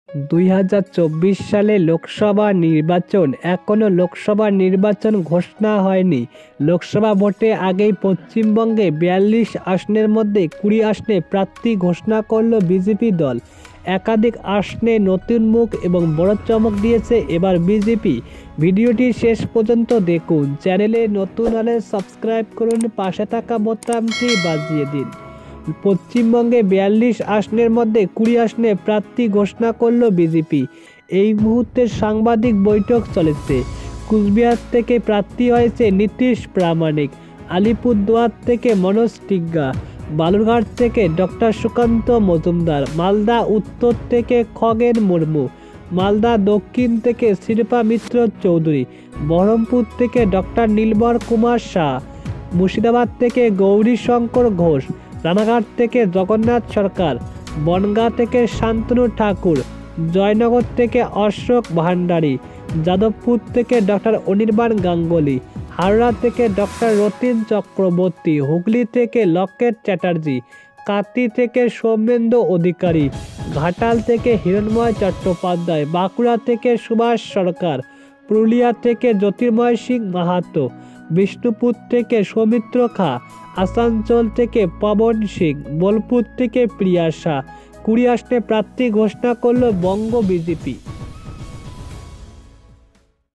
2024 সালে লোকসভা নির্বাচন। এখনও লোকসভা নির্বাচন ঘোষণা হয়নি। লোকসভা ভোটে আগেই পশ্চিমবঙ্গে 42 আসনের মধ্যে 20 আসনে প্রার্থী ঘোষণা করল বিজেপি দল। একাধিক আসনে নতুন মুখ এবং বড় চমক দিয়েছে এবার বিজেপি। ভিডিওটি শেষ পর্যন্ত দেখুন। চ্যানেলে নতুন হলে সাবস্ক্রাইব করুন, পাশে থাকা বোতামটি বাজিয়ে দিন। পশ্চিমবঙ্গে 42 আসনের মধ্যে 20 আসনে প্রার্থী ঘোষণা করল বিজেপি। এই মুহূর্তে সাংবাদিক বৈঠক চলেছে। কুচবিহার থেকে প্রার্থী হয়েছে নীতিশ প্রামাণিক, আলিপুরদুয়ার থেকে মনোজ টিগ্গা, বালুরঘাট থেকে ডক্টর সুকান্ত মজুমদার, মালদা উত্তর থেকে খগেন মুর্মু, মালদা দক্ষিণ থেকে শিল্পা মিত্র চৌধুরী, বহরমপুর থেকে ডক্টর নীলবর কুমার শাহ, মুর্শিদাবাদ থেকে গৌরীশঙ্কর ঘোষ, রানাঘাট থেকে জগন্নাথ সরকার, বনগাঁ থেকে শান্তনু ঠাকুর, জয়নগর থেকে অশোক ভান্ডারী, যাদবপুর থেকে ডক্টর অনির্বাণ গাঙ্গুলি, হাওড়া থেকে ডক্টর রতিন চক্রবর্তী, হুগলি থেকে লকেট চ্যাটার্জি, কাঁথি থেকে সৌমেন্দু অধিকারী, ঘাটাল থেকে হিরণময় চট্টোপাধ্যায়, বাঁকুড়া থেকে সুভাষ সরকার, পুরুলিয়া থেকে জ্যোতির্ময় সিং মাহাতো, বিষ্ণুপুর থেকে সৌমিত্র খা, আসানসোল থেকে পবন সিং, বোলপুর থেকে প্রিয়া শাহ। 20 আসনে প্রার্থী ঘোষণা করল বঙ্গ বিজেপি।